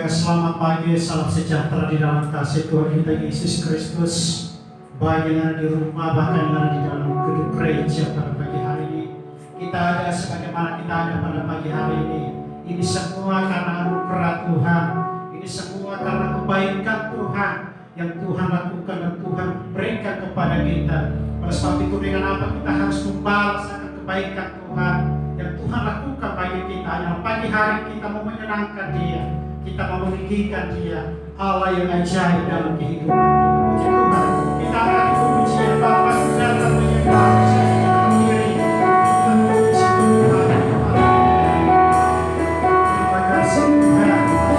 Selamat pagi, salam sejahtera di dalam kasih Tuhan kita Yesus Kristus. Bagi yang ada di rumah, bahkan yang ada di dalam gedung gereja pada pagi hari ini, kita ada sebagaimana kita ada pada pagi hari ini. Ini semua karena anugerah Tuhan. Ini semua karena kebaikan Tuhan yang Tuhan lakukan dan Tuhan berikan kepada kita. Oleh sebab itu, dengan apa kita harus membalas akan kebaikan Tuhan yang Tuhan lakukan bagi kita. Yang pagi hari kita mau menyenangkan Dia, kita mau meninggikan Dia, Allah yang ajaib dalam kehidupan kita. Puji Tuhan, kita akan puji Bapa dan menyembah diri. Puji Tuhan, terima kasih Tuhan. Bapa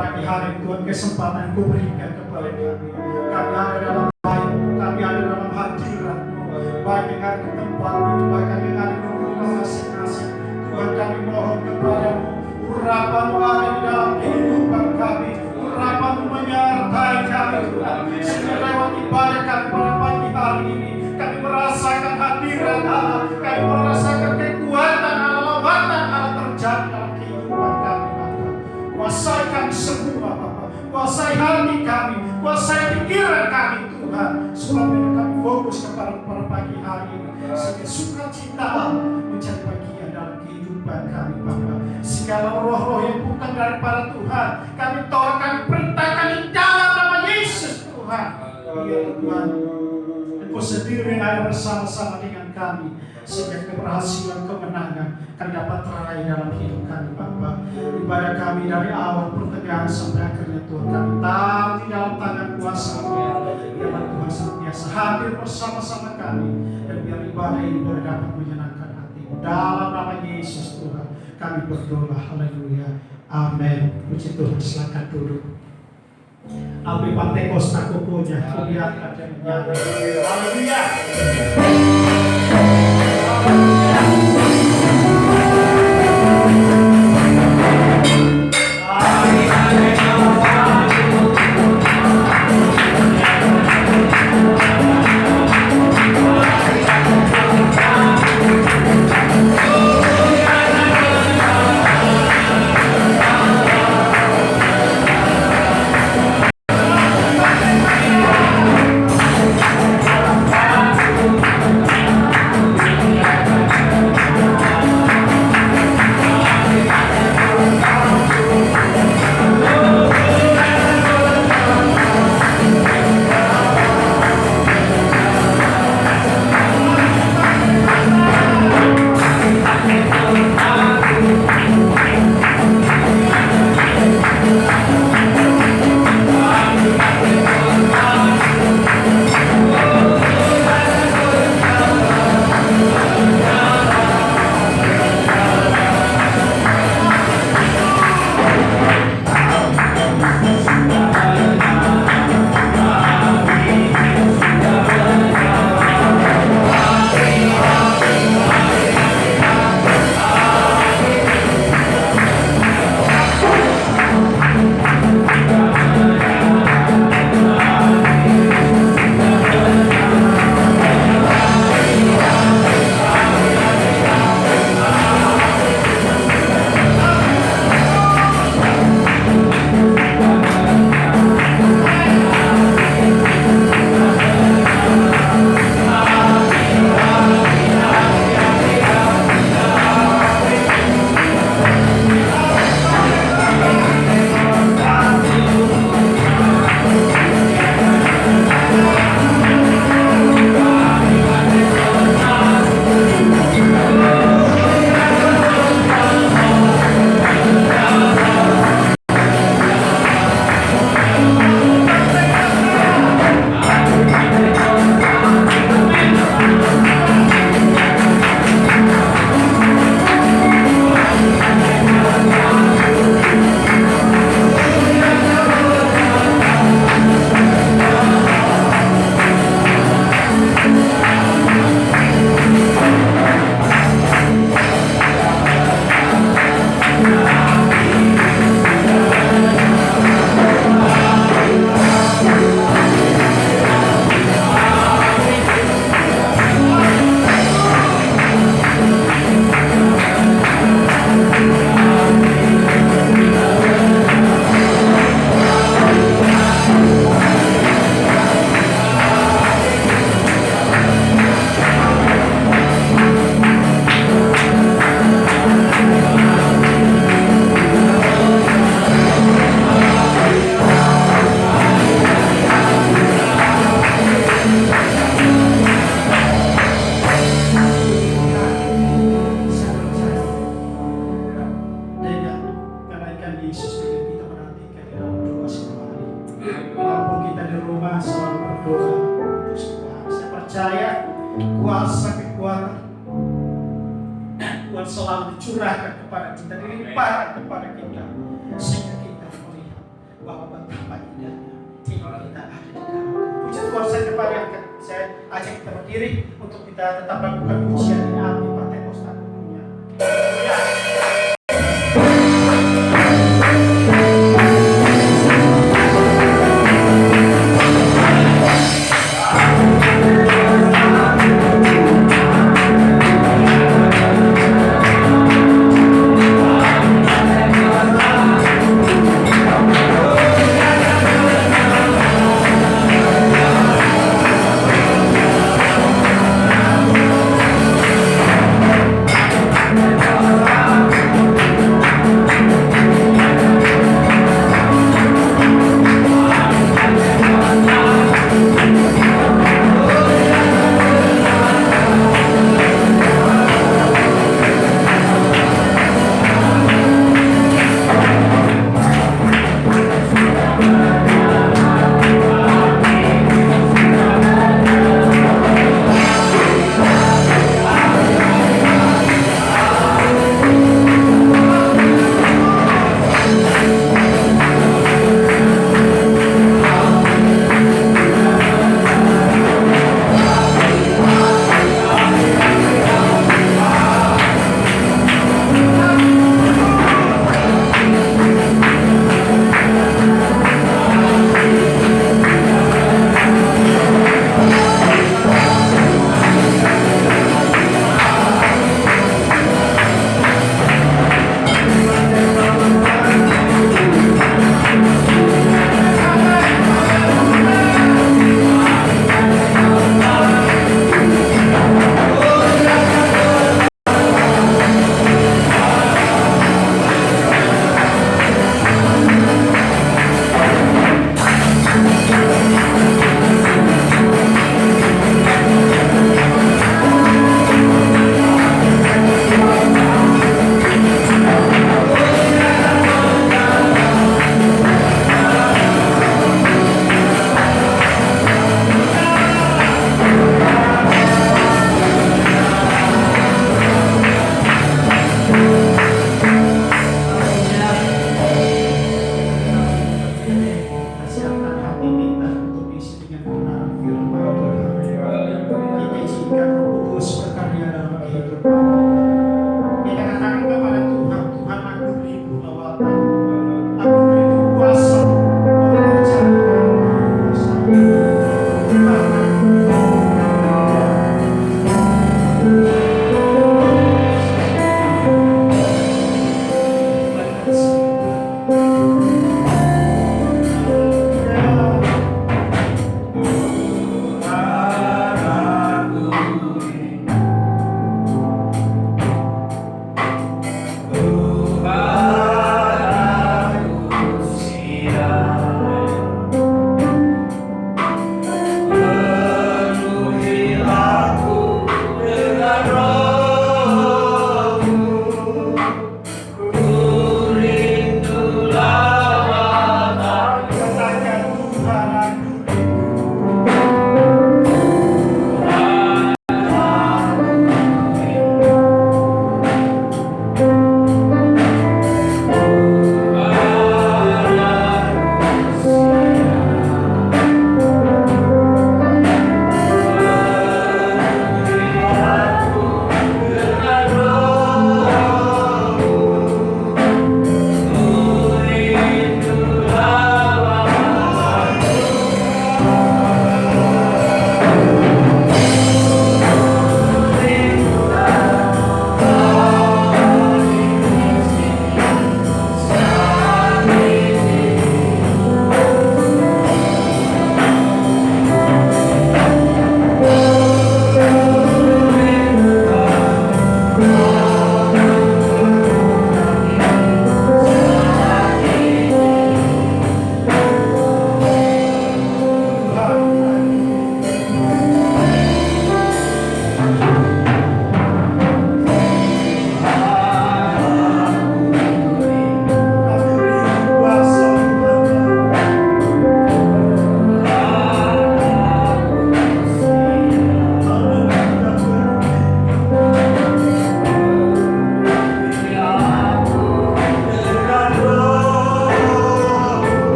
pagi hari Tuhan kesempatan Kau berikan kepada kami. Kami ada dalam baik-Mu, kami ada dalam hadirat-Mu. Baik yang ada di tempat ini, baik yang ada di rumah masing-masing. Tuhan kami mohon kepada-Mu, urapan-Mu ada di dalam kehidupan kami. Urapan-Mu menyertai kami Tuhan. Sehingga lewat ibadah kami pada pagi hari ini, kami merasakan hadirat Allah, kami merasakan kekuatan Allah, lawatan Allah terjadi dalam kehidupan kami Bapa. Kuasai kami semua Bapa, kuasai hati kami, kuasai pikiran kami Tuhan, supaya kami fokus kepada pagi hari ini, sehingga sukacita Allah menjadi bagian dalam kehidupan kami Bapa. Segala roh-roh yang bukan daripada Tuhan, kami tolak, kami perintahkan di dalam nama Yesus Tuhan. Ya Tuhan, Engkau sendiri yang ada bersama-sama dengan kami, sehingga keberhasilan, kemenangan kami dapat teraih dalam hidup kami Bapa. Ibadah kami dari awal pertengahan sampai akhirnya Tuhan kami taruh di dalam tangan kuasa-Mu. Biarlah Tuhan senantiasa hadir bersama-sama kami, dan biar ibadah ini dapat menyenangkan hati-Mu. Dalam nama Yesus Tuhan kami berdoa, haleluya, amin. Puji Tuhan, silakan duduk. Ambil Pantekosta kukunya, kubiarkan dia menyanyi. Haleluya. selalu dicurahkan kepada kita, dilimpahkan kepada kita, sehingga kita melihat kadarnya. Tinggal kita ada di dalam. Puji Tuhan, saya ajak kita berdiri untuk kita tetap lakukan pujian ini. Amin. Pentekosta dunia. Amin.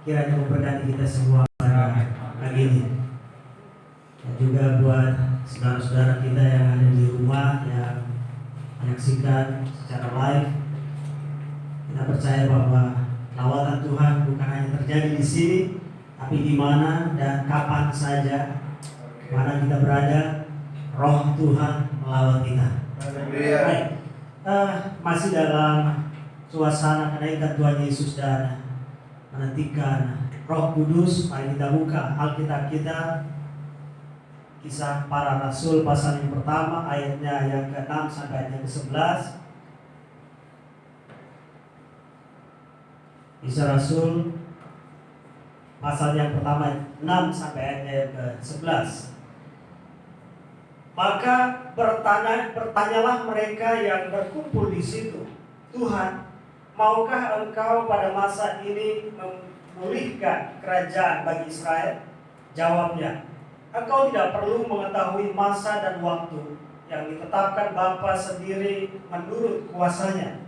kiranya memberkati kita semua pada pagi ini. Dan juga buat saudara-saudara kita yang ada di rumah yang menyaksikan secara live, kita percaya bahwa lawatan Tuhan bukan hanya terjadi di sini, tapi di mana dan kapan saja, mana kita berada, Roh Tuhan melawat kita. Baik, masih dalam suasana kenaikan Tuhan Yesus dan menantikan Roh Kudus. Mari kita buka Alkitab kita, Kisah Para Rasul pasal yang pertama, ayatnya yang ke-6 sampai ayatnya ke-11. Kisah Rasul pasal yang pertama 6 sampai ayatnya yang ke-11. Maka bertanyalah mereka yang berkumpul di situ, Tuhan, maukah Engkau pada masa ini memulihkan kerajaan bagi Israel? Jawabnya, Engkau tidak perlu mengetahui masa dan waktu yang ditetapkan Bapa sendiri menurut kuasanya.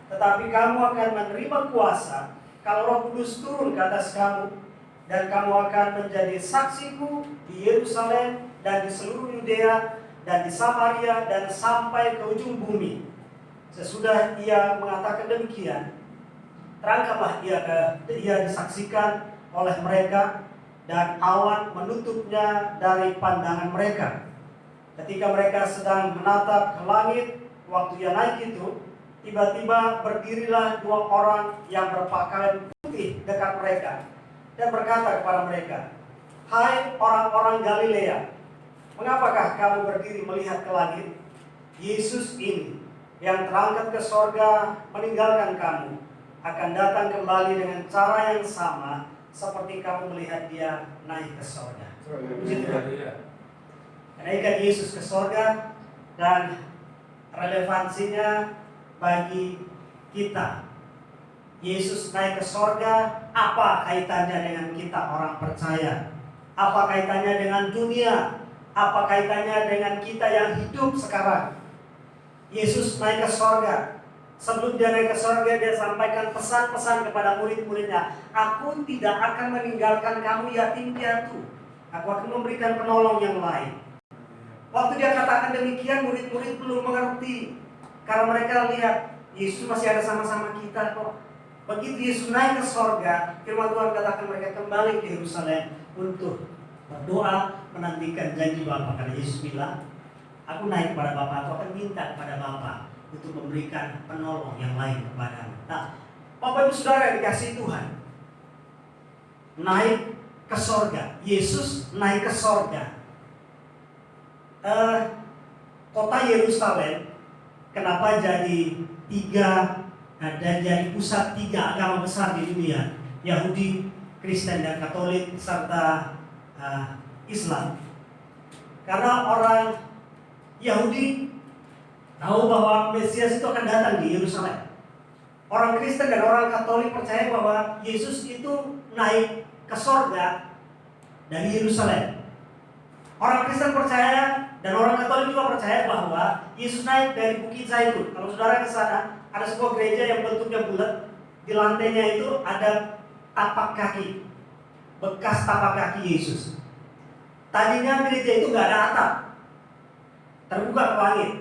Tetapi kamu akan menerima kuasa kalau Roh Kudus turun ke atas kamu, dan kamu akan menjadi saksiku di Yerusalem dan di seluruh Yudea dan di Samaria dan sampai ke ujung bumi. Sesudah ia mengatakan demikian, terangkaplah ia disaksikan oleh mereka, dan awan menutupnya dari pandangan mereka. Ketika mereka sedang menatap ke langit, waktu ia naik itu, tiba-tiba berdirilah 2 orang yang berpakaian putih dekat mereka dan berkata kepada mereka, "Hai orang-orang Galilea, mengapakah kamu berdiri melihat ke langit? Yesus ini yang terangkat ke sorga meninggalkan kamu akan datang kembali dengan cara yang sama seperti kamu melihat dia naik ke sorga." Puji Tuhan. Kenaikan Yesus ke sorga dan relevansinya bagi kita. Yesus naik ke sorga, apa kaitannya dengan kita orang percaya? Apa kaitannya dengan dunia? Apa kaitannya dengan kita yang hidup sekarang? Yesus naik ke sorga. Sebelum dia naik ke sorga, dia sampaikan pesan-pesan kepada murid-muridnya. Aku tidak akan meninggalkan kamu yatim piatu. Aku akan memberikan penolong yang lain. Waktu dia katakan demikian, murid-murid belum mengerti. Karena mereka lihat, Yesus masih ada sama-sama kita kok. Begitu Yesus naik ke sorga, firman Tuhan katakan mereka kembali ke Yerusalem untuk berdoa menantikan janji Bapa. Karena Yesus bilang, aku naik kepada Bapa, aku akan minta kepada Bapa untuk memberikan penolong yang lain kepadamu. Nah, Bapak Ibu Saudara yang dikasihi Tuhan, naik ke sorga. Yesus naik ke sorga. Kota Yerusalem kenapa jadi dan jadi pusat 3 agama besar di dunia, Yahudi, Kristen dan Katolik serta Islam? Karena orang Yahudi tahu bahwa Mesias itu akan datang di Yerusalem. Orang Kristen dan orang Katolik percaya bahwa Yesus itu naik ke sorga dari Yerusalem. Orang Kristen percaya dan orang Katolik juga percaya bahwa Yesus naik dari Bukit Zaitun. Kalau saudara ke sana, ada sebuah gereja yang bentuknya bulat. Di lantainya itu ada tapak kaki, bekas tapak kaki Yesus. Tadinya gereja itu nggak ada atap, terbuka ke langit.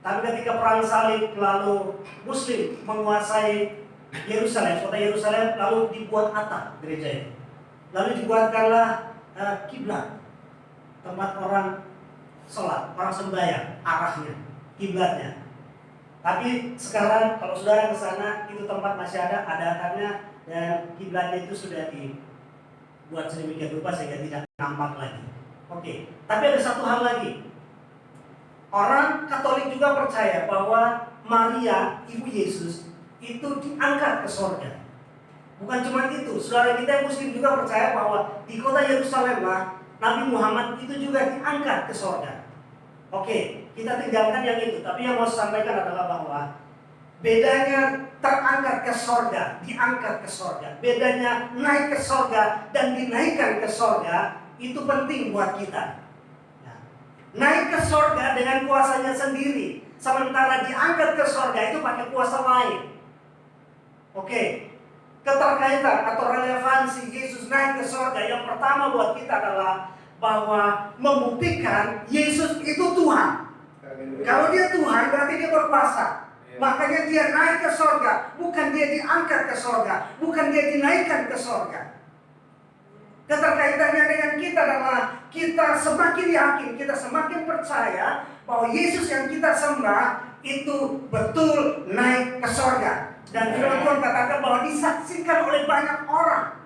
Tapi ketika perang salib lalu Muslim menguasai Yerusalem, kota Yerusalem, lalu dibuat atap gereja itu. Lalu dibuatkanlah kiblat, tempat orang sholat, orang sembahyang, arahnya, kiblatnya. Tapi sekarang kalau saudara ke sana, itu tempat masih ada atapnya dan kiblatnya itu sudah dibuat sedemikian rupa sehingga tidak nampak lagi. Oke, tapi ada satu hal lagi. Orang Katolik juga percaya bahwa Maria, ibu Yesus, itu diangkat ke sorga. Bukan cuma itu, saudara kita yang Muslim juga percaya bahwa di kota Yerusalem Nabi Muhammad itu juga diangkat ke sorga. Oke, kita tinggalkan yang itu. Tapi yang mau saya sampaikan adalah bahwa bedanya terangkat ke sorga, diangkat ke sorga. Bedanya naik ke sorga dan dinaikkan ke sorga, itu penting buat kita. Nah, naik ke sorga dengan kuasanya sendiri, sementara diangkat ke sorga itu pakai kuasa lain. Oke, keterkaitan atau relevansi Yesus naik ke surga yang pertama buat kita adalah bahwa membuktikan Yesus itu Tuhan. Kalau dia Tuhan berarti dia berkuasa. Makanya dia naik ke surga, bukan dia diangkat ke surga, bukan dia dinaikkan ke surga. Keterkaitannya dengan kita adalah kita semakin yakin, kita semakin percaya bahwa Yesus yang kita sembah itu betul naik ke surga. Dan firman Tuhan katakan bahwa disaksikan oleh banyak orang.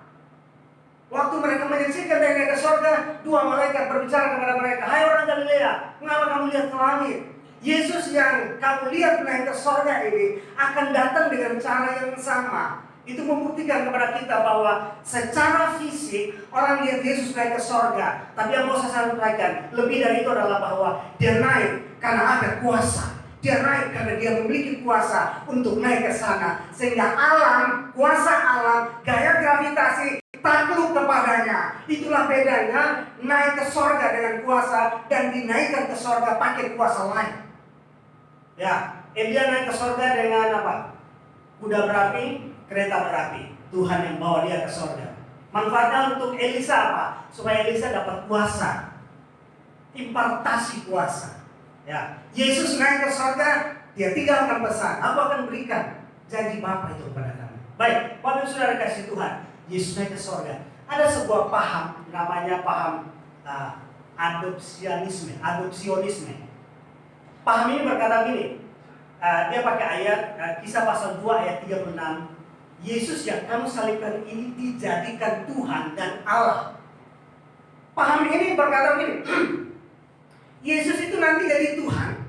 Waktu mereka menyaksikan dia naik ke surga, dua malaikat berbicara kepada mereka, "Hai orang Galilea, mengapa kamu lihat ke langit? Yesus yang kamu lihat naik ke surga ini akan datang dengan cara yang sama." Itu membuktikan kepada kita bahwa secara fisik orang lihat Yesus naik ke surga. Tapi yang mau saya sampaikan, lebih dari itu adalah bahwa dia naik karena ada kuasa. Dia naik karena dia memiliki kuasa untuk naik ke sana. Sehingga alam, kuasa alam, gaya gravitasi takluk kepadanya. Itulah bedanya naik ke surga dengan kuasa dan dinaikkan ke surga pakai kuasa lain. Ya, Elia naik ke surga dengan apa? Kuda berapi, kereta berapi. Tuhan yang bawa dia ke surga. Manfaatnya untuk Elisa apa? Supaya Elisa dapat kuasa, impartasi kuasa. Ya, Yesus naik ke surga, dia tinggalkan pesan, "Aku akan berikan janji Bapa itu kepada kamu." Baik, Bapak Ibu Saudara kasih Tuhan, Yesus naik ke surga. Ada sebuah paham, namanya paham adopsionisme. Paham ini berkata gini, dia pakai ayat Kisah pasal 2 ayat 36. Yesus yang kamu salibkan ini dijadikan Tuhan dan Allah. Paham ini berkata gini, Yesus itu nanti jadi Tuhan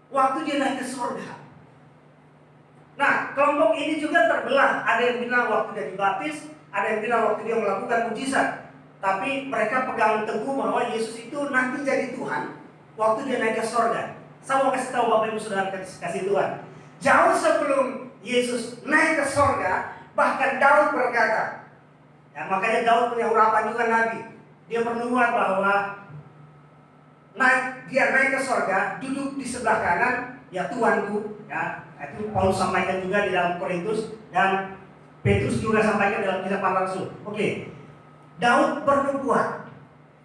waktu dia naik ke surga. Nah, kelompok ini juga terbelah. Ada yang bilang waktu dia dibaptis, ada yang bilang waktu dia melakukan mujizat. Tapi mereka pegang teguh bahwa Yesus itu nanti jadi Tuhan waktu dia naik ke surga. Saya mau kasih tahu Bapak Ibu Saudara kasih Tuhan. Jauh sebelum Yesus naik ke surga, bahkan Daud berkata, ya, makanya Daud punya urapan juga Nabi. Dia bernubuat bahwa dia naik ke surga, duduk di sebelah kanan, ya Tuanku, ya. Itu Paulus sampaikan juga di dalam Korintus, dan Petrus juga sampaikan dalam Kisah Para Rasul. Oke. Daud bernubuat.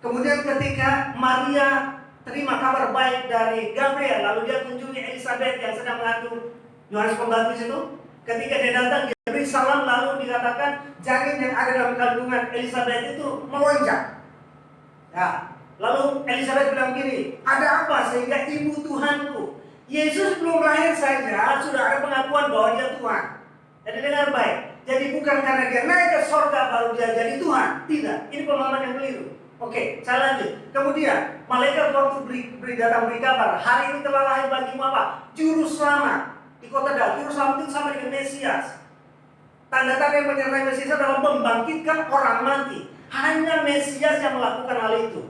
Kemudian ketika Maria terima kabar baik dari Gabriel, lalu dia kunjungi Elizabeth yang sedang mengandung Yohanes Pembaptis itu. Ketika dia datang, dia beri salam, lalu dikatakan janin yang ada dalam kandungan Elizabeth itu melonjak. Ya. Lalu Elizabeth bilang gini, "Ada apa sehingga ibu Tuhanku?" Yesus belum lahir saja sudah ada pengakuan bahwa dia Tuhan. Jadi dengar baik. Jadi bukan karena dia naik ke surga baru dia jadi Tuhan. Tidak, ini pemahaman yang keliru. Oke, saya lanjut. Kemudian malaikat waktu datang beri kabar, "Hari ini telah lahir bagimu apa? Juru selamat di kota Daud." Juru selamat itu sama dengan Mesias. Tanda-tanda yang menyertai Mesias adalah membangkitkan orang mati. Hanya Mesias yang melakukan hal itu.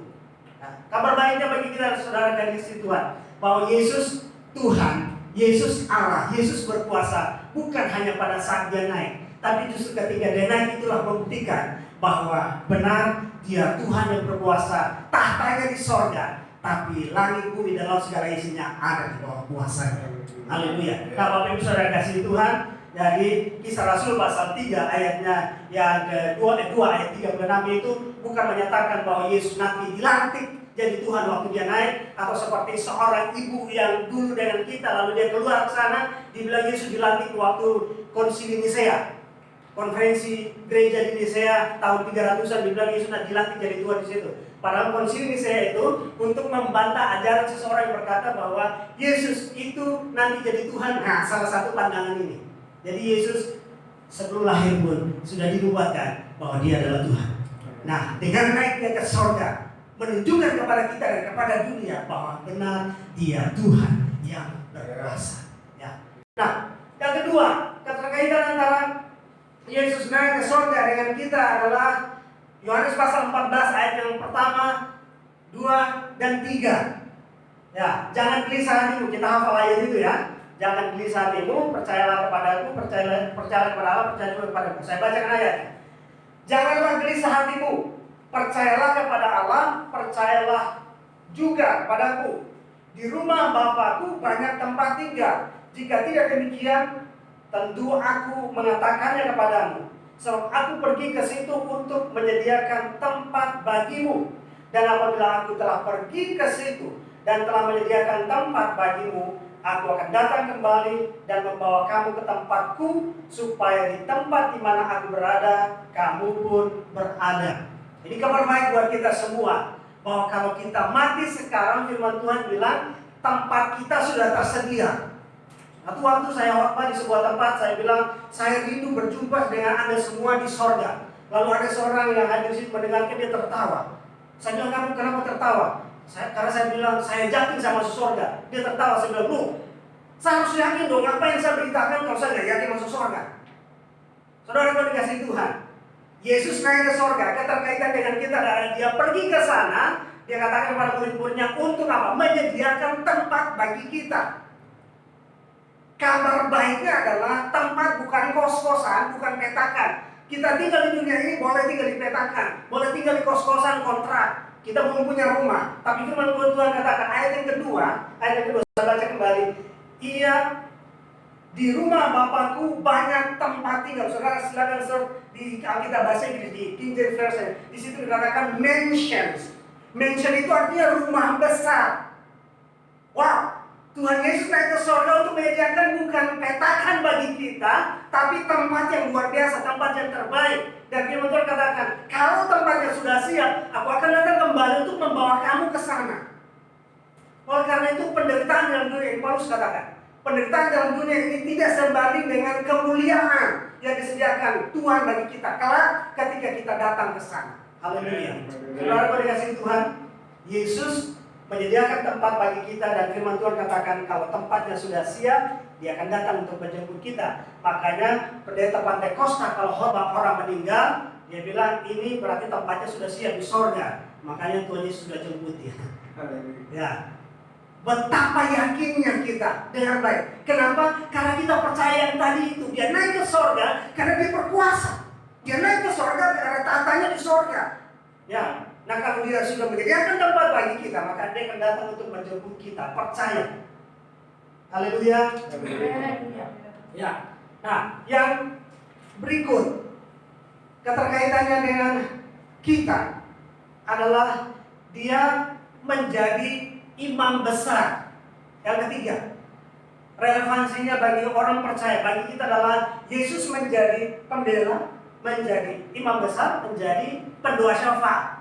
Kabar baiknya bagi kita saudara dan istri Tuhan, bahwa Yesus Tuhan, Yesus Allah, Yesus berkuasa bukan hanya pada saat dia naik, tapi justru ketika dia naik itulah membuktikan bahwa benar dia Tuhan yang berkuasa, tahtanya di sorga, tapi langit, bumi, dan laut segala isinya ada di bawah kuasanya. Haleluya. Nah, Bapak Ibu Saudara kasih Tuhan, jadi Kisah Rasul pasal 3 ayatnya yang kedua ayat 36 itu bukan menyatakan bahwa Yesus nanti dilantik jadi Tuhan waktu dia naik, atau seperti seorang ibu yang dulu dengan kita lalu dia keluar ke sana dibilang Yesus dilantik waktu konsili Nisea, konferensi gereja di Nisea tahun 300-an, dibilang Yesus dilantik jadi Tuhan di situ. Padahal konsili Nisea itu untuk membantah ajaran seseorang yang berkata bahwa Yesus itu nanti jadi Tuhan. Nah, salah satu pandangan ini. Jadi Yesus sebelum lahir pun sudah dinubuatkan bahwa dia adalah Tuhan. Nah, dengan naiknya ke surga menunjukkan kepada kita dan kepada dunia bahwa benar dia Tuhan yang berkuasa. Ya. Nah, yang kedua, keterkaitan antara Yesus naik ke surga dengan kita adalah Yohanes pasal 14 ayat yang pertama, 2 dan 3. Ya, jangan gelisah hatimu, kita hafal ayat itu ya. Jangan gelisah hatimu, percayalah kepadaku, percayalah kepada Allah, percayalah kepadaku. Saya bacakan ayatnya. Janganlah gelisah hatimu, percayalah kepada Allah, percayalah juga kepadaku. Di rumah Bapakku banyak tempat tinggal. Jika tidak demikian, tentu aku mengatakannya kepadamu, sebab aku pergi ke situ untuk menyediakan tempat bagimu. Dan apabila aku telah pergi ke situ dan telah menyediakan tempat bagimu, aku akan datang kembali dan membawa kamu ke tempatku, supaya di tempat di mana aku berada, kamu pun berada. Ini kabar baik buat kita semua, bahwa kalau kita mati sekarang, firman Tuhan bilang tempat kita sudah tersedia. Satu waktu saya khotbah di sebuah tempat, saya bilang saya rindu berjumpa dengan Anda semua di sorga. Lalu ada seorang yang hadir di situ mendengarkan, dia tertawa. Saya bilang, kamu kenapa tertawa? Karena saya bilang saya yakin saya masuk sorga. Dia tertawa, saya bilang, loh, saya harus yakin dong, apa yang saya beritakan kalau saya nggak yakin masuk sorga? Saudara, kau dikasih Tuhan, Yesus naik ke sorga, keterkaitan dengan kita, dan dia pergi ke sana. Dia katakan kepada murid-muridnya, untuk apa? Menyediakan tempat bagi kita. Kabar baiknya adalah tempat bukan kos-kosan, bukan petakan. Kita tinggal di dunia ini boleh tinggal di petakan, boleh tinggal di kos-kosan kontrak. Kita belum punya rumah. Tapi firman Tuhan katakan ayat yang kedua, saya baca kembali. Ia di rumah Bapakku banyak tempat tinggal. Saudara silakan search di Alkitab bahasa Inggris, di King James Version. Di situ dikatakan mansions. Mansion itu artinya rumah besar. Wow. Tuhan Yesus naik ke surga untuk menyediakan bukan petakan bagi kita, tapi tempat yang luar biasa, tempat yang terbaik. Dan firman Tuhan katakan, kalau tempatnya sudah siap, aku akan datang kembali untuk membawa kamu ke sana. Oleh karena itu penderitaan dalam dunia ini, Paulus katakan, penderitaan dalam dunia ini tidak sebanding dengan kemuliaan yang disediakan Tuhan bagi kita kelak ketika kita datang ke sana. Haleluya. Saudara dikasihi Tuhan, Yesus menyediakan tempat bagi kita, dan firman Tuhan katakan kalau tempatnya sudah siap, dia akan datang untuk menjemput kita. Makanya pendeta Pantai Costa kalau orang meninggal, dia bilang ini berarti tempatnya sudah siap di sorga. Makanya Tuhan Yesus sudah jemput dia. Ya. Betapa yakinnya kita dengan baik. Kenapa? Karena kita percaya yang tadi itu. Dia naik ke sorga karena dia berkuasa. Dia naik ke sorga karena tatanya di sorga. Ya. Nah, kalau dia sudah menyediakan tempat bagi kita, maka dia akan datang untuk menjemput kita. Percaya. Haleluya. Ya. Nah, yang berikut keterkaitannya dengan kita adalah dia menjadi imam besar. Yang ketiga, relevansinya bagi orang percaya, bagi kita adalah Yesus menjadi pembela, menjadi imam besar, menjadi pendoa syafaat.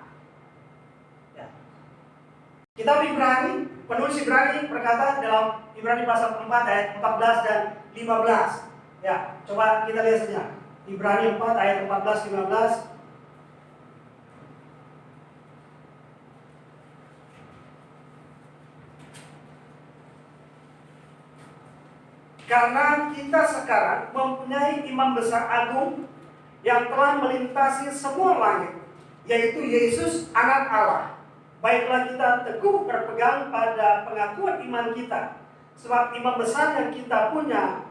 Kitab Ibrani, penulis Ibrani berkata dalam Ibrani pasal 4 ayat 14 dan 15. Ya, coba kita lihat saja. Ibrani 4 ayat 14 15. Karena kita sekarang mempunyai imam besar agung yang telah melintasi semua langit, yaitu Yesus anak Allah. Baiklah kita teguh berpegang pada pengakuan iman kita. Sebab imam besar yang kita punya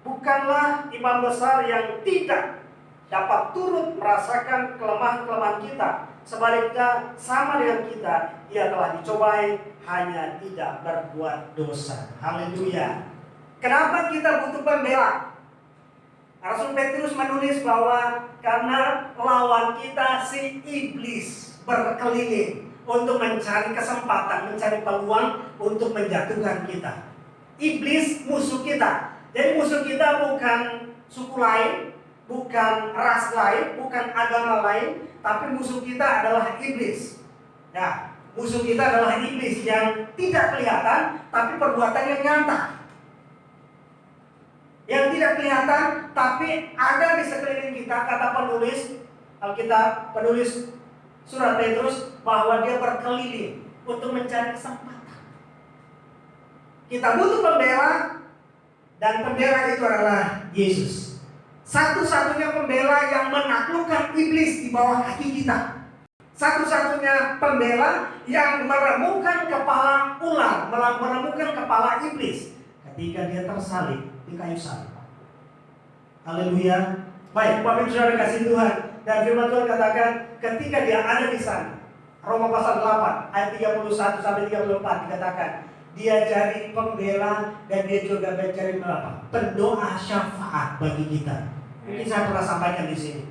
bukanlah imam besar yang tidak dapat turut merasakan kelemahan-kelemahan kita. Sebaliknya sama dengan kita, ia telah dicobai, hanya tidak berbuat dosa. Haleluya. Kenapa kita butuh pembela? Rasul Petrus menulis bahwa karena lawan kita si iblis berkeliling untuk mencari kesempatan, mencari peluang untuk menjatuhkan kita. Iblis musuh kita. Jadi musuh kita bukan suku lain, bukan ras lain, bukan agama lain, tapi musuh kita adalah iblis. Nah, musuh kita adalah iblis yang tidak kelihatan, tapi perbuatannya nyata. Yang tidak kelihatan, tapi ada di sekeliling kita. Kata penulis Alkitab, penulis surat Petrus, bahwa dia berkeliling untuk mencari kesempatan. Kita butuh pembela, dan pembela itu adalah Yesus. Satu-satunya pembela yang menaklukkan iblis di bawah kaki kita. Satu-satunya pembela yang meremukkan kepala ular, meremukkan kepala iblis ketika dia tersalib di kayu salib. Haleluya. Baik, Bapak Ibu Saudara kasih Tuhan, dan firman Tuhan katakan ketika dia ada di sana, Roma pasal 8 ayat 31 sampai 34 dikatakan, Dia jadi pembela, dan dia juga mencari apa? Pendoa syafaat bagi kita. Mungkin saya pernah sampaikan di sini.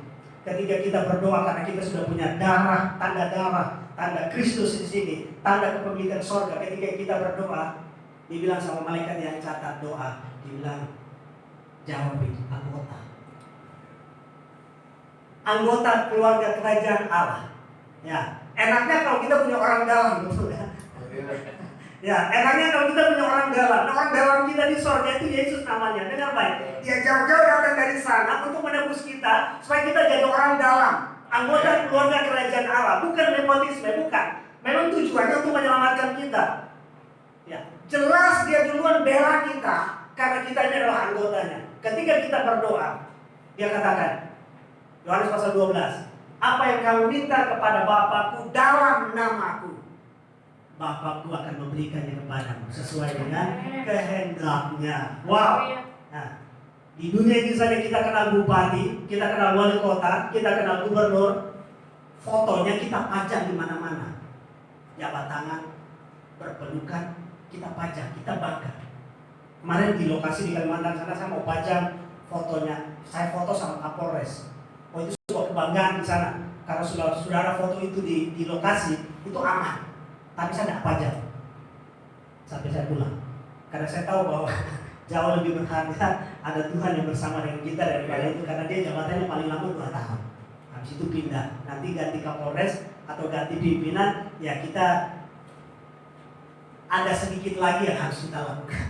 Ketika kita berdoa karena kita sudah punya darah, tanda Kristus di sini, tanda kepemilikan sorga. Ketika kita berdoa, dibilang sama malaikat yang catat doa, dibilang jawab itu anggota keluarga kerajaan Allah. Ya, enaknya kalau kita punya orang dalam, betul ya. Ya, enaknya kalau kita punya orang dalam. Nah, orang dalam kita di sorga itu Yesus namanya. Dengar baik. Dia jauh-jauh datang dari sana untuk menebus kita supaya kita jadi orang dalam, anggota keluarga kerajaan Allah. Bukan nepotisme, bukan. Memang tujuannya untuk menyelamatkan kita. Ya, jelas dia duluan bela kita karena kita ini adalah anggotanya. Ketika kita berdoa, dia katakan, Yohanes pasal 12, apa yang kamu minta kepada Bapakku dalam namaku, Bapakku akan memberikannya kepadamu sesuai dengan kehendaknya. Wow. Nah, di dunia ini saja kita kenal bupati, kita kenal wali kota, kita kenal gubernur, fotonya kita pajang di mana-mana. Jabat tangan, berpelukan, kita pajang, kita bangga. Kemarin di lokasi di Kalimantan sana saya mau pajang fotonya, saya foto sama Kapolres. Oh, itu sebuah kebanggaan di sana. Karena saudara foto itu di lokasi itu aman. Tapi saya tidak pajang sampai saya pulang, karena saya tahu bahwa jauh lebih berharga ada Tuhan yang bersama dengan kita daripada itu, karena dia jabatannya paling lama 2 tahun. Habis itu pindah, nanti ganti Kapolres atau ganti pimpinan, ya kita ada sedikit lagi yang harus kita lakukan.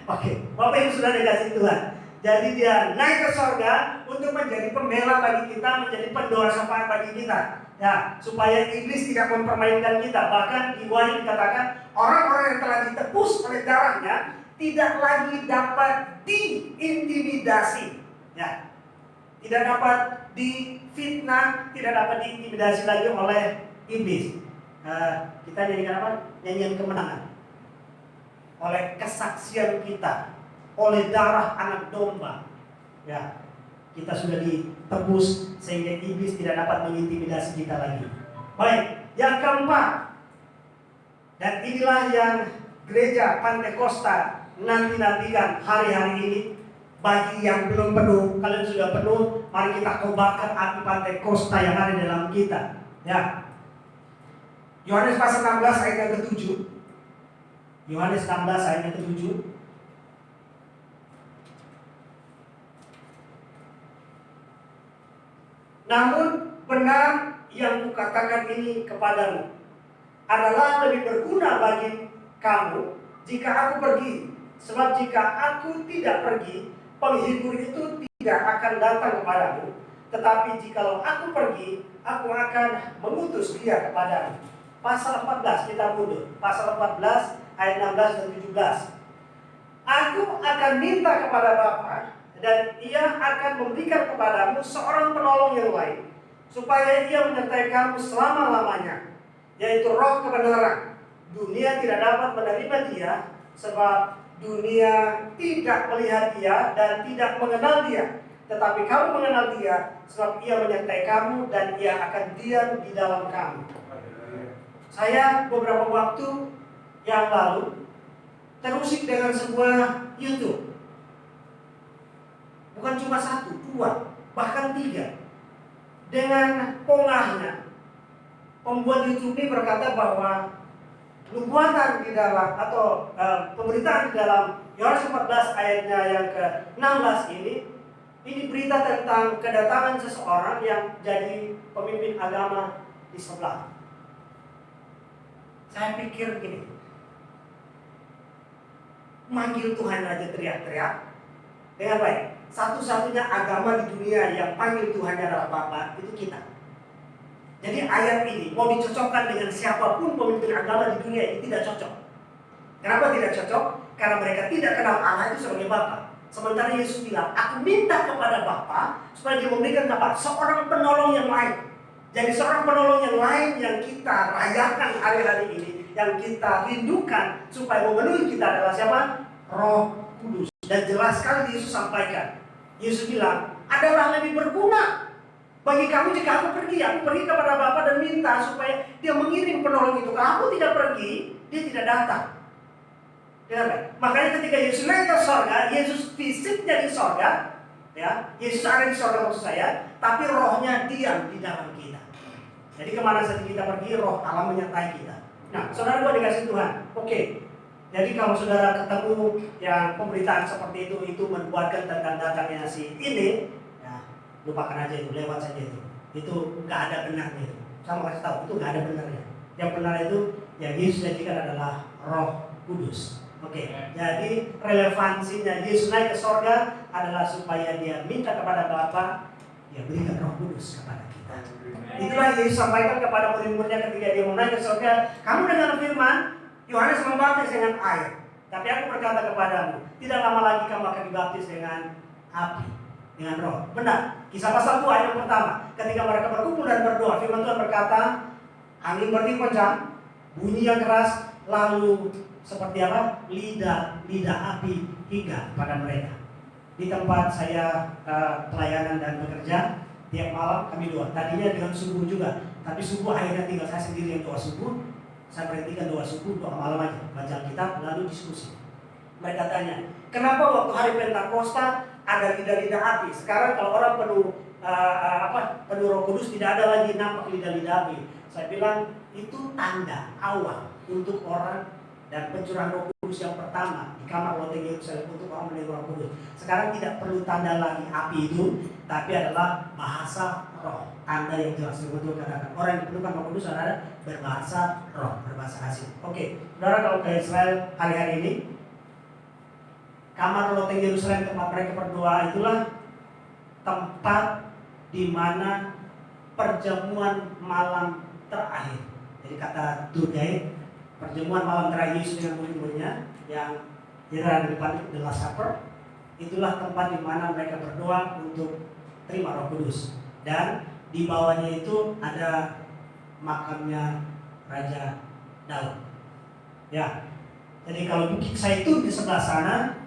Oke, Bapak Ibu sudah dikasih Tuhan. Jadi dia naik ke sorga untuk menjadi pembela bagi kita, menjadi pendoa syafaat bagi kita. Ya, supaya iblis tidak mempermainkan kita. Bahkan di Wahyu dikatakan orang-orang yang telah ditebus oleh darahnya tidak lagi dapat diintimidasi. Ya, tidak dapat difitnah, tidak dapat diintimidasi lagi oleh iblis. Kita nyanyikan apa? Nyanyian kemenangan. Oleh kesaksian kita, oleh darah anak domba. Ya, kita sudah ditebus sehingga iblis tidak dapat mengintimidasi kita lagi. Baik, yang keempat, dan inilah yang gereja Pantekosta nanti-nantikan hari-hari ini. Bagi yang belum penuh, kalian sudah penuh, mari kita kobarkan api Pantekosta yang ada dalam kita. Ya, Yohanes pasal 16 ayat yang ke-7. Yohanes 16 ayat yang ke-7. Namun benar yang kukatakan ini kepadamu adalah lebih berguna bagi kamu jika aku pergi. Sebab jika aku tidak pergi, penghibur itu tidak akan datang kepadamu. Tetapi jikalau aku pergi, aku akan mengutus dia kepadamu. Pasal 14 kita mundur. Pasal 14 ayat 16 dan 17. Aku akan minta kepada Bapa, dan ia akan memberikan kepadamu seorang penolong yang lain, supaya ia menyertai kamu selama-lamanya, yaitu Roh kebenaran. Dunia tidak dapat menerima dia, sebab dunia tidak melihat dia dan tidak mengenal dia. Tetapi kamu mengenal dia, sebab ia menyertai kamu dan ia akan diam di dalam kamu. Saya beberapa waktu yang lalu terusik dengan sebuah YouTube. Bukan cuma 1, 2, bahkan 3. Dengan pongahnya, pembuat YouTube ini berkata bahwa nubuatan di dalam atau pemberitaan di dalam Yohanes 14 ayatnya yang ke-16 ini berita tentang kedatangan seseorang yang jadi pemimpin agama di sebelah. Saya pikir gini, manggil Tuhan aja teriak-teriak. Dengan baik, satu-satunya agama di dunia yang panggil Tuhannya adalah Bapa, itu kita. Jadi ayat ini mau dicocokkan dengan siapapun pemimpin agama di dunia ini tidak cocok. Kenapa tidak cocok? Karena mereka tidak kenal Allah itu sebagai Bapa. Sementara Yesus bilang, aku minta kepada Bapa supaya dia memberikan apa? Seorang penolong yang lain. Jadi seorang penolong yang lain yang kita rayakan hari-hari ini, yang kita rindukan supaya memenuhi kita adalah siapa? Roh Kudus. Dan jelas sekali Yesus sampaikan. Yesus bilang, adalah lebih berguna bagi kamu jika aku pergi kepada Bapa dan minta supaya dia mengirim penolong itu. Kalau aku tidak pergi, dia tidak datang. Dengar kan? Makanya ketika Yesus naik ke sorga, Yesus fisiknya di sorga, ya, Yesus ada di sorga maksud saya, tapi rohnya diam di dalam kita. Jadi kemana saja kita pergi, roh Allah menyertai kita. Nah, saudara gua dikasih Tuhan. Oke. Jadi kalau saudara ketemu yang pemberitaan seperti itu membuatkan tentang datangnya si ini, ya, lupakan aja itu, lewat saja itu. Itu nggak ada benarnya itu. Saya mau kasih tahu, itu nggak ada benarnya. Yang benar itu yang Yesus janjikan adalah Roh Kudus. Oke, jadi relevansinya Yesus naik ke sorga adalah supaya dia minta kepada Bapa, dia berikan Roh Kudus kepada kita. Itulah Yesus sampaikan kepada murid-muridnya ketika dia mau naik ke sorga. Kamu dengar firman, Yohanes membaptis dengan air, tapi aku berkata kepadamu, tidak lama lagi kamu akan dibaptis dengan api, dengan Roh. Benar. Kisah pasal 2 ayat yang pertama, ketika mereka berkumpul dan berdoa, firman Tuhan berkata, angin bertiup kencang, bunyi yang keras, lalu seperti apa? Lidah api hingga pada mereka. Di tempat saya pelayanan dan bekerja, tiap malam kami doa. Tadinya dengan subuh juga, tapi subuh akhirnya tinggal saya sendiri yang doa subuh. Saya berhentikan doa subuh, doa malam aja, baca kitab, lalu diskusi. Mereka tanya, kenapa waktu hari Pentakosta ada lidah-lidah api? Sekarang kalau orang penuh Roh Kudus tidak ada lagi nampak lidah-lidah api. Saya bilang itu tanda awal untuk orang dan pencurahan Roh Kudus yang pertama di kamar loteng Yerusalem untuk orang menerima Roh Kudus. Sekarang tidak perlu tanda lagi api itu, tapi adalah bahasa roh. Tanda yang jelas betul katakan orang yang diperlukan Roh Kudus adalah berbahasa roh, berbahasa asing. Oke, saudara kalau ke Israel hari-hari ini, kamar loteng Yerusalem tempat mereka berdoa itulah tempat di mana perjamuan malam terakhir. Jadi kata Today, perjamuan malam terakhir Yesus dengan murid-muridnya yang ada di depan The Last Supper, itulah tempat di mana mereka berdoa untuk terima Roh Kudus. Dan di bawahnya itu ada makamnya Raja Daud. Ya, jadi kalau Bukit Zaitun di sebelah sana,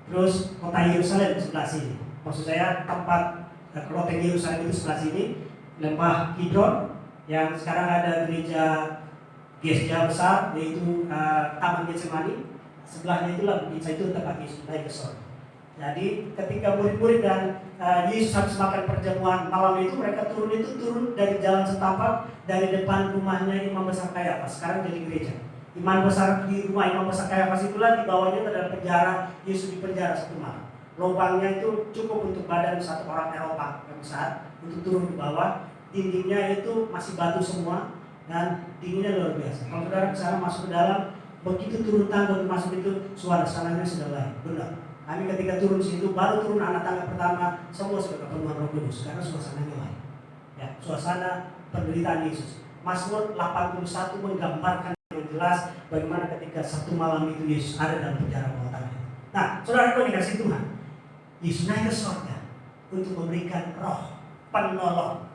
terus kota Yerusalem di sebelah sini. Maksud saya tempat loteng Yerusalem itu sebelah sini, lembah Kidron yang sekarang ada gereja Gesja besar yaitu Taman Getsemani. Sebelahnya itulah Bukit Zaitun tempat Yesus naik ke sorga. Jadi ketika murid-murid dan Yesus habis makan perjamuan malam itu, mereka turun dari jalan setapak dari depan rumahnya Imam Besar Kayafas, sekarang jadi gereja. Imam besar di rumah Imam Besar Kayafas itulah di bawahnya adalah penjara. Yesus dipenjara satu malam. Lubangnya itu cukup untuk badan satu orang Eropa yang besar untuk turun ke bawah. Dindingnya itu masih batu semua dan dinginnya luar biasa. Kalau saudara ke sana masuk ke dalam, begitu turun tangga untuk masuk itu suasananya sudah lain. Benar. Kami ketika turun situ, baru turun anak tangga pertama, semua sudah kepenuhan Roh Kudus karena suasananya lain. Ya, suasana penderitaan Yesus. Mazmur 81 menggambarkan dengan jelas bagaimana ketika satu malam itu Yesus ada dalam penjara bawah tanah. Nah, saudara itu dikasih Tuhan, Yesus naik ke surga untuk memberikan Roh penolong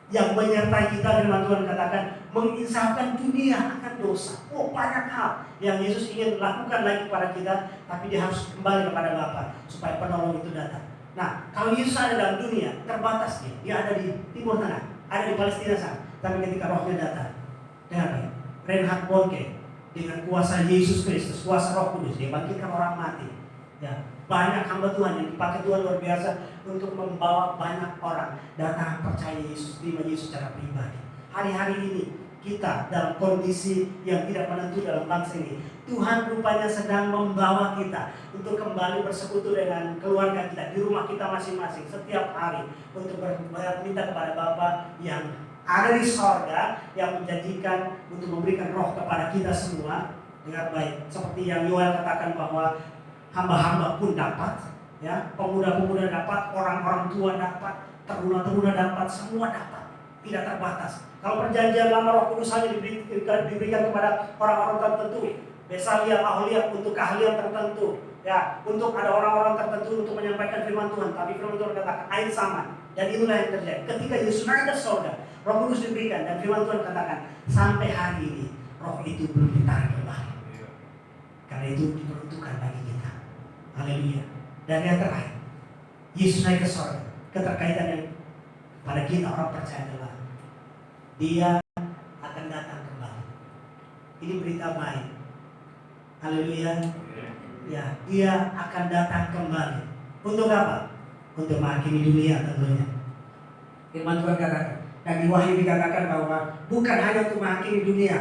yang menyertai kita. Firman Tuhan katakan menginsafkan dunia akan dosa. Oh, banyak hal yang Yesus ingin lakukan lagi kepada kita, tapi dia harus kembali kepada Bapa supaya penolong itu datang. Nah, kalau Yesus ada dalam dunia terbatas dia ada di Timur Tengah, ada di Palestina sana. Tapi ketika Rohnya datang, dengar baik, Reinhard Bonnke dengan kuasa Yesus Kristus, kuasa Roh Kudus, dia bangkitkan orang mati. Ya, banyak hamba Tuhan yang dipakai Tuhan luar biasa untuk membawa banyak orang datang percaya Yesus, terima Yesus secara pribadi. Hari-hari ini kita dalam kondisi yang tidak menentu dalam bangsa ini, Tuhan rupanya sedang membawa kita untuk kembali bersekutu dengan keluarga kita di rumah kita masing-masing setiap hari untuk minta kepada Bapa yang ada di sorga yang menjanjikan untuk memberikan Roh kepada kita semua. Dengar baik, seperti yang Yoel katakan bahwa hamba-hamba pun dapat, ya, pemuda-pemuda dapat, orang-orang tua dapat, teruna-teruna dapat, semua dapat, tidak terbatas. Kalau perjanjian lama Roh Kudus hanya diberikan kepada orang-orang tertentu, Besalia, Aholiab untuk keahlian tertentu, ya, untuk ada orang-orang tertentu untuk menyampaikan firman Tuhan. Tapi firman Tuhan katakan air sama, dan itulah yang terjadi. Ketika Yesus naik ke surga, Roh Kudus diberikan, dan firman Tuhan katakan sampai hari ini Roh itu belum ditarik kembali. Karena itu diperuntukkan bagi kita. Haleluya. Dan yang terakhir, Yesus naik ke surga. Keterkaitan yang pada kita orang percaya adalah Dia akan datang kembali. Ini berita baik. Haleluya. ya, dia akan datang kembali. Untuk apa? Untuk menghakimi dunia tentunya. Firman Tuhan katakan, dan di Wahyu dikatakan bahwa bukan hanya untuk menghakimi dunia,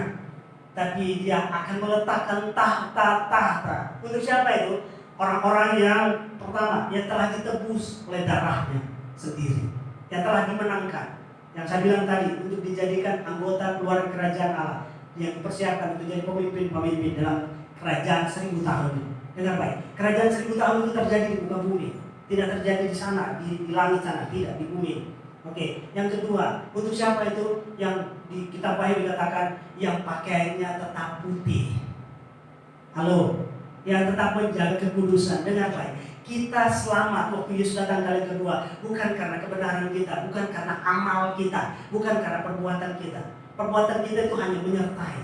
tapi dia akan meletakkan tahta-tahta. Untuk siapa itu? Orang-orang yang pertama, yang telah ditebus oleh darahnya sendiri, yang telah dimenangkan. Yang saya bilang tadi, untuk dijadikan anggota keluarga kerajaan Allah, yang dipersiapkan untuk jadi pemimpin-pemimpin dalam kerajaan 1000 tahun. Dengar baik, kerajaan 1000 tahun itu terjadi di muka bumi, tidak terjadi di sana, di langit sana, tidak, di bumi. Oke, yang kedua, untuk siapa itu? Yang di kitab Wahyu dikatakan yang pakaiannya tetap putih. Halo, yang tetap menjaga kekudusan. Dengar baik, kita selamat waktu Yesus datang kali kedua bukan karena kebenaran kita, bukan karena amal kita, bukan karena perbuatan kita. Perbuatan kita itu hanya menyertai,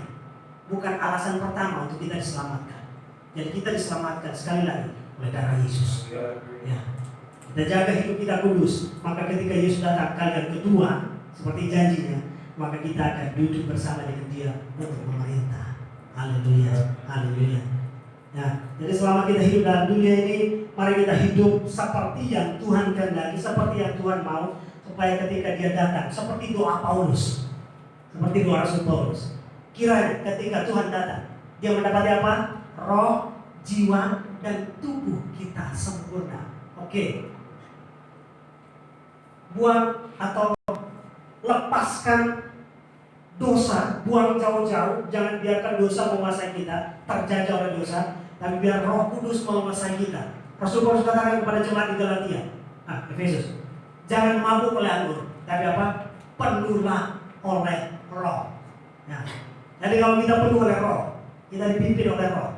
bukan alasan pertama untuk kita diselamatkan. Jadi kita diselamatkan sekali lagi oleh darah Yesus. Ya. Kita jaga hidup kita kudus, maka ketika Yesus datang kali yang kedua seperti janjinya, maka kita akan duduk bersama dengan Dia untuk memerintah. Haleluya, haleluya. Ya, jadi selama kita hidup dalam dunia ini, mari kita hidup seperti yang Tuhan kehendaki, seperti yang Tuhan mau, supaya ketika Dia datang, seperti doa Paulus, seperti doa Rasul Paulus. Kiranya ketika Tuhan datang, Dia mendapati apa? Roh, jiwa, dan tubuh kita sempurna. Oke. Buang atau lepaskan dosa, buang jauh-jauh. Jangan biarkan dosa menguasai kita, terjajah oleh dosa, tapi biar Roh Kudus menguasai kita. Rasul Paulus katakan kepada jemaat di Galatia, Efesus, jangan mabuk oleh anggur, tapi apa? Penuhlah oleh Roh. Nah, jadi kalau kita penuh oleh Roh, kita dipimpin oleh Roh,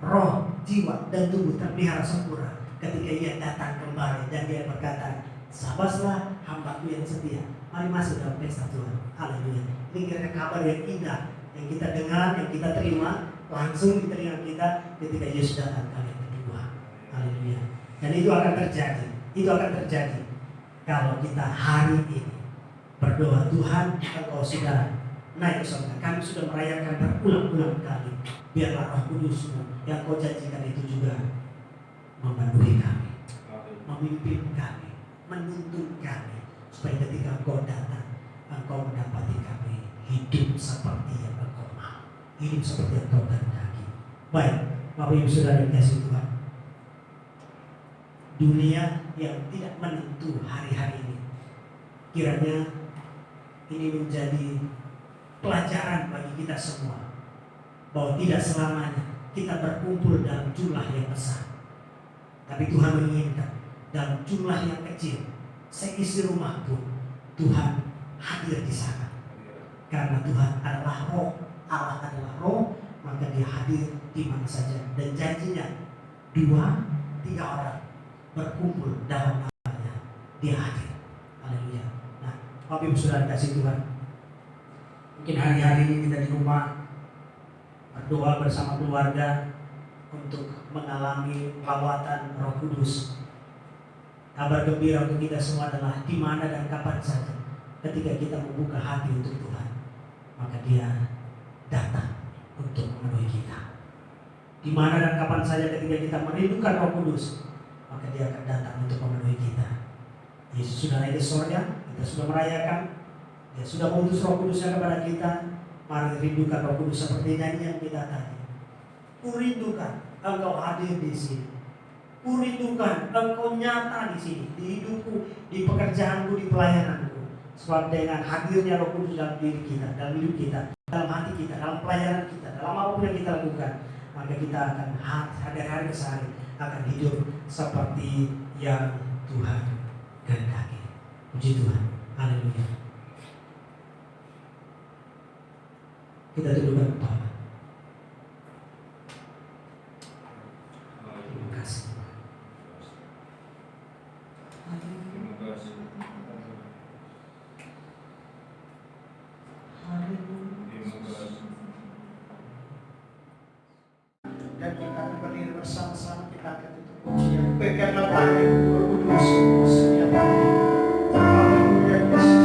roh, jiwa, dan tubuh terpelihara sempurna ketika Ia datang kembali dan Dia berkata, sabarlah hambaku yang setia, mari masuk dalam pesta Tuhan. Haleluya. Ini kira-kira kabar yang indah yang kita dengar, yang kita terima langsung di telinga kita ketika Yesus datang kali kedua. Haleluya. Dan itu akan terjadi. Itu akan terjadi kalau kita hari ini berdoa, Tuhan, Engkau sudah naik ke surga. Kami sudah merayakan berulang-ulang kali. Biarlah Roh Kudus-Mu yang Kau janjikan itu juga memenuhi kami, memimpin kami, menuntun kami, supaya ketika Engkau datang, Engkau mendapati kami hidup seperti yang Engkau mau, hidup seperti yang Engkau kehendaki. Baik, Bapak Ibu Saudara yang dikasihi Tuhan, dunia yang tidak menentu hari-hari ini, kiranya ini menjadi pelajaran bagi kita semua, bahwa tidak selamanya kita berkumpul dalam jumlah yang besar, tapi Tuhan menginginkan dalam jumlah yang kecil, seisi rumah pun Tuhan hadir di sana. Karena Tuhan adalah Roh, Allah adalah Roh, maka Dia hadir di mana saja. Dan janjinya 2-3 orang berkumpul dalam namanya, Dia hadir. Haleluya. Nah, Bapak Ibu Saudara kasih Tuhan, mungkin hari-hari ini kita di rumah berdoa bersama keluarga untuk mengalami lawatan Roh Kudus. Kabar gembira untuk kita semua adalah di mana dan kapan saja ketika kita membuka hati untuk Tuhan, maka Dia datang untuk memenuhi kita. Di mana dan kapan saja ketika kita merindukan Roh Kudus, maka Dia akan datang untuk memenuhi kita. Yesus sudah naik ke surga, kita sudah merayakan, Dia sudah mengutus Roh Kudus-Nya kepada kita. Mari rindukan Roh Kudus seperti nyanyian kita tadi. Kurindukan Engkau hadir di sini. Kurindukan Engkau nyata di sini, di hidupku, di pekerjaanku, di pelayananku. Sebab dengan hadirnya Roh Kudus dalam diri kita, dalam hidup kita, dalam hati kita, dalam pelayanan kita, dalam apapun yang kita lakukan, maka kita akan hari-hari kesehari akan hidup seperti yang Tuhan kehendaki. Puji Tuhan. Haleluya. Kita dudukkan kepala. Terima kasih. Dan kita akan berdiri bersama-sama, kita akan tutup pujian. Berikanlah Tuhan Roh Kudus setiap hari. Haleluya Yesus.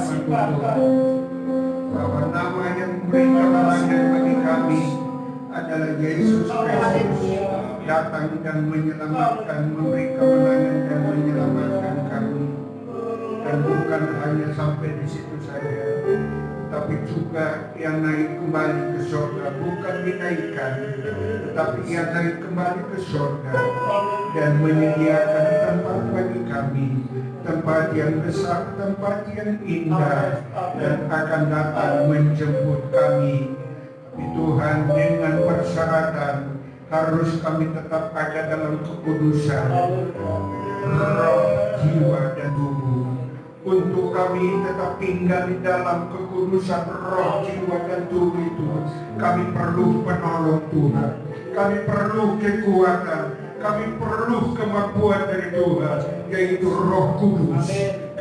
kasih Bapa. Bahwa nama yang memberi kemenangan bagi kami adalah Yesus Kristus, datang dan menyelamatkan, memberi kemenangan dan menyelamatkan kami. Dan bukan hanya sampai di situ saja, tapi juga yang naik kembali ke surga, bukan dinaikkan, tetapi yang naik kembali ke surga dan menyediakan tempat bagi kami, tempat yang besar, tempat yang indah, dan akan datang menjemput kami. Tuhan, dengan persyaratan harus kami tetap ada dalam kekudusan roh, jiwa, dan tubuh. Untuk kami tetap tinggal di dalam kekudusan roh, jiwa, dan tubuh itu, kami perlu penolong Tuhan. Kami perlu kekuatan, kami perlu kemampuan dari Tuhan, yaitu Roh Kudus.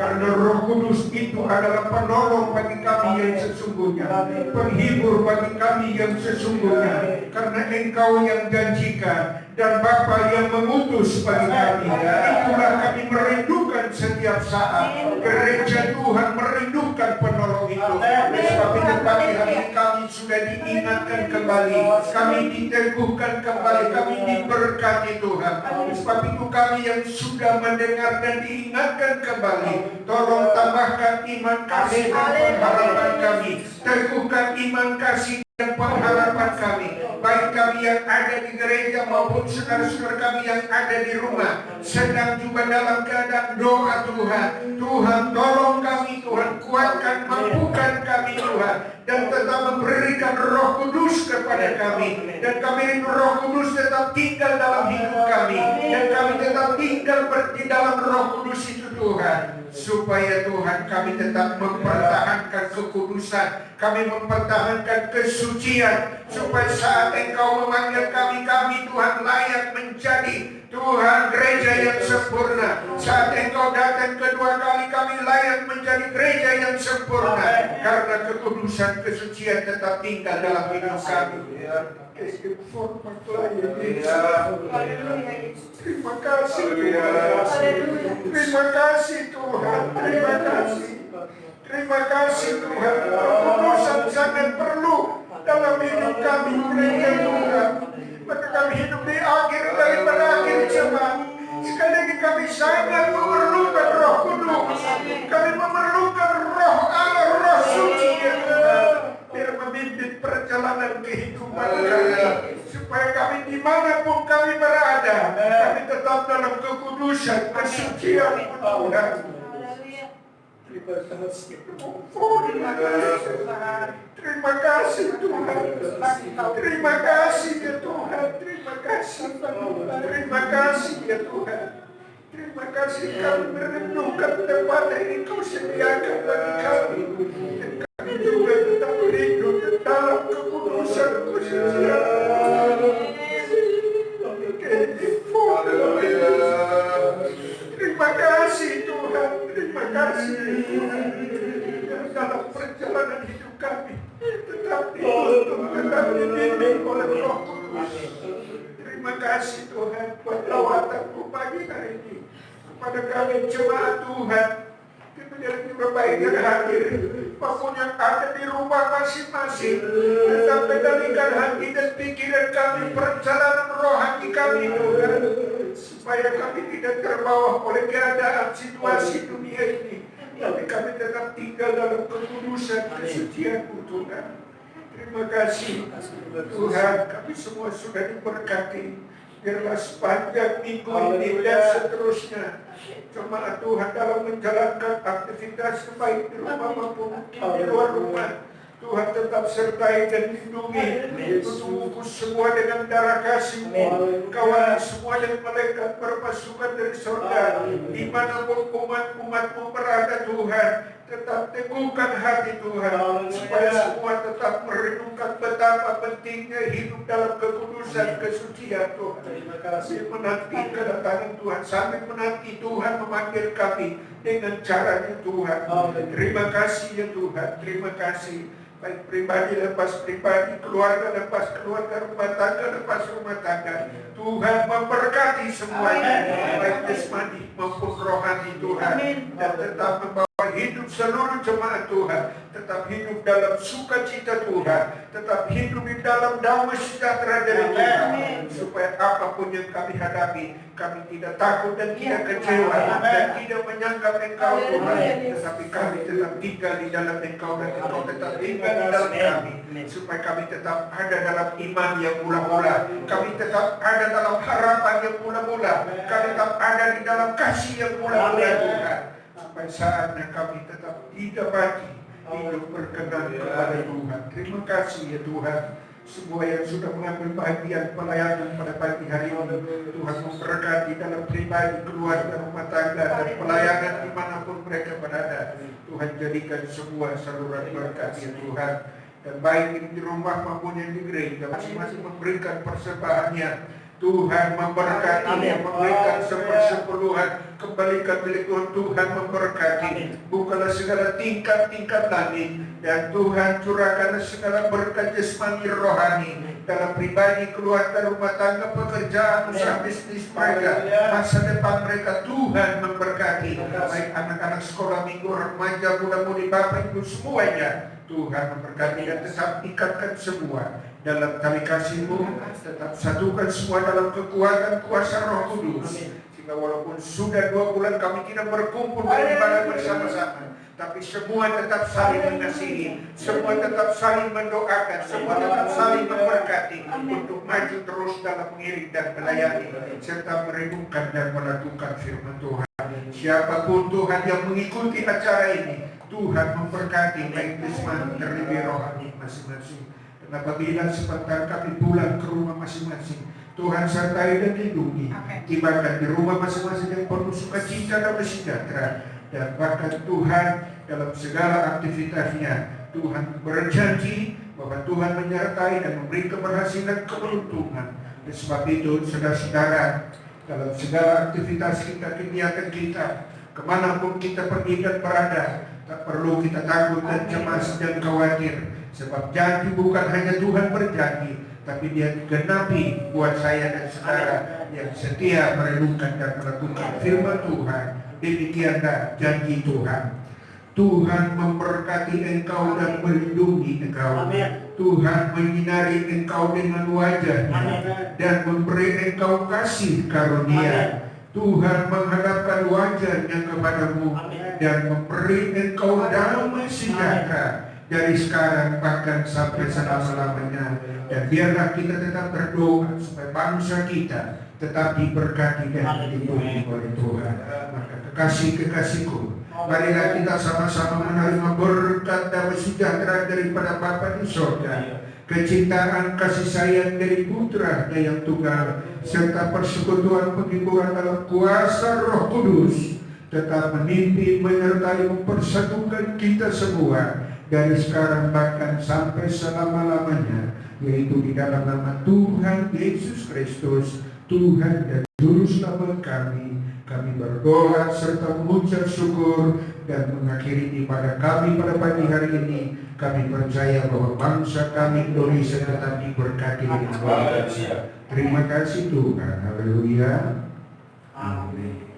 Karena Roh Kudus itu adalah penolong bagi kami yang sesungguhnya, penghibur bagi kami yang sesungguhnya. Karena Engkau yang janjikan dan Bapa yang mengutus bagi kami. Itulah kami merindukan setiap saat. Gereja Tuhan merindukan penolong itu. Sebab itu pagi hari kami sudah diingatkan kembali, kami diteguhkan kembali, kami diberkati Tuhan. Sebab itu kami yang sudah mendengar dan diingatkan kembali, tolong tambahkan iman kasih dan pengharapan kami, teguhkan iman kasih dan pengharapan kami, baik kami yang ada di gereja maupun saudara-saudara kami yang ada di rumah, sedang juga dalam keadaan doa Tuhan. Tuhan tolong kami Tuhan, kuatkan, mampukan kami Tuhan, dan tetap memberikan Roh Kudus kepada kami, dan kami rindu Roh Kudus tetap tinggal dalam hidup kami, dan kami tetap tinggal di dalam Roh Kudus itu Tuhan, supaya Tuhan kami tetap mempertahankan kekudusan, kami mempertahankan kesucian, supaya saat Engkau memanggil kami, kami Tuhan layak menjadi Tuhan gereja yang sempurna. Saat Engkau datang kedua kali, kami layak menjadi gereja yang sempurna, karena kekudusan, kesucian tetap tinggal dalam hidup kami. Terima kasih Tuhan. Terima kasih Tuhan. Terima kasih. Terima kasih Tuhan. Kekudusan sangat perlu dalam hidup kami gereja Tuhan. Maka kami hidup di akhir daripada akhir zaman. Sekali lagi kami sangat memerlukan Roh Kudus. Kami memerlukan Roh Allah, Roh Suci yang biar memimpin perjalanan kehidupan kami, supaya kami dimanapun kami berada, kami tetap dalam kekudusan, kesucian Tuhan. Terima kasih Tuhan. Terima kasih ya Tuhan. Terima kasih. Terima kasih ya Tuhan. Terima kasih kami merindukan tempat yang Engkau sediakan bagi kami. Dan kami juga tetap rindu dalam kekudusan, kesucian. Terima kasih Tuhan. Terima kasih. Dalam perjalanan hidup kami tetap dituntun, tetap dibimbing oleh Roh Kudus. Terima kasih Tuhan buat lawatanmu pagi hari ini kepada kami jemaat Tuhan. Kita jadi berbaik yang hadir, maupun yang ada di rumah masing-masing, tetap kendalikan hati dan pikiran kami, perjalanan rohani kami Tuhan, supaya kami tidak terbawa oleh keadaan situasi dunia ini, tapi kami tetap tinggal dalam kekudusan, kesucian-Mu Tuhan. Terima kasih Tuhan, kami semua sudah diberkati. Biarlah sepanjang minggu ini dan seterusnya jemaat Tuhan dalam menjalankan aktivitas baik di rumah maupun di luar rumah, Tuhan tetap sertai dan lindungi, tubuhku semua dengan darah kasih-Mu, kawal semua yang malaikat berpasukan dari surga, dimanapun umat-umat-Mu berada Tuhan, tetap teguhkan hati Tuhan, supaya semua tetap merindukan betapa pentingnya hidup dalam kekudusan, kesucian Tuhan. Terima kasih menanti kedatangan Tuhan, sambil menanti Tuhan memanggil kami dengan caranya Tuhan. Terima kasih ya Tuhan, terima kasih. baik pribadi lepas pribadi, keluarga lepas keluarga, rumah tangga lepas rumah tangga. Tuhan memberkati semuanya, baik jasmani maupun rohani Tuhan, dan tetap membawa hidup seluruh jemaat Tuhan, tetap hidup dalam sukacita Tuhan, tetap hidup di dalam damai sejahtera dari Tuhan, supaya apapun yang kami hadapi, kami tidak takut dan tidak kecewa dan tidak menyangkal Engkau Tuhan, tetapi kami tetap tinggal di dalam Engkau dan Engkau tetap tinggal di dalam kami, supaya kami tetap ada dalam iman yang mula-mula, kami tetap ada dalam harapan yang mula-mula, kami tetap ada di dalam kasih yang mula-mula Tuhan, sampai saatnya kami tetap didapati hidup berkenan kepada Tuhan. Terima kasih ya Tuhan, semua yang sudah mengambil bagian pelayanan pada pagi hari ini, Tuhan memberkati dalam pribadi, keluarga, rumah tangga, dan pelayanan dimanapun mereka berada. Tuhan jadikan semua saluran berkat ya Tuhan, dan baik di rumah maupun yang di gereja, masing-masing memberikan persembahannya. Tuhan memberkati, memberikan sepersepuluhan, kembalikan milik Tuhan memberkati, bukalah segala tingkat-tingkat langit, dan Tuhan curahkan segala berkat jasmani rohani dalam pribadi, keluarga, rumah tangga, pekerjaan, usaha bisnis mereka, masa depan mereka. Tuhan memberkati, baik anak-anak sekolah minggu, remaja, muda-mudi, bapak ibu semuanya. Tuhan memberkati dan tetap ikatkan semua dalam tali kasih-Mu, tetap satukan semua dalam kekuatan kuasa Roh Kudus, sehingga walaupun sudah 2 bulan kami tidak berkumpul beribadah bersama-sama, tapi semua tetap saling mengasihi, semua tetap saling mendoakan, semua tetap saling memberkati untuk maju terus dalam mengiring dan melayani, serta merenungkan dan melakukan firman Tuhan. Siapapun Tuhan yang mengikuti acara ini, Tuhan memberkati baik jasmani terlebih rohani masing-masing. Dan apabila sebentar kami pulang ke rumah masing-masing, Tuhan sertai dan lindungi, tibakan di rumah masing-masing yang penuh sukacita dan sejahtera. Dan bahkan Tuhan dalam segala aktivitasnya, Tuhan berjanji bahwa Tuhan menyertai dan memberi keberhasilan, keberuntungan. Dan sebab itu saudara-saudara, dalam segala aktivitas kita, kegiatan kita, kemanapun kita pergi dan berada, tak perlu kita takut dan cemas dan khawatir, sebab janji bukan hanya Tuhan berjanji, tapi Dia genapi buat saya dan saudara yang setia merenungkan dan melakukan firman Tuhan. Demikianlah janji Tuhan. Tuhan memberkati engkau dan melindungi engkau. Tuhan menyinari engkau dengan wajah-Nya dan memberi engkau kasih karunia. Tuhan menghadapkan wajah-Nya kepadamu dan memberi engkau damai sejahtera dari sekarang bahkan sampai selama-lamanya. Dan biarlah kita tetap berdoa supaya bangsa kita tetap diberkati dan dilindungi oleh Tuhan. Maka kekasih-kekasihku, marilah kita sama-sama menerima berkat damai sejahtera daripada Bapa di sorga, kecintaan kasih sayang dari Putra-Nya yang tunggal, serta persekutuan penghiburan dalam kuasa Roh Kudus tetap memimpin, menyertai, mempersatukan kita semua dari sekarang bahkan sampai selama-lamanya, yaitu di dalam nama Tuhan Yesus Kristus, Tuhan dan Juru Selamat kami berdoa serta mengucap syukur dan mengakhiri ibadah kami pada pagi hari ini. Kami percaya bahwa bangsa kami Indonesia tetap diberkati dengan luar biasa. Terima kasih Tuhan. Haleluya. Amin.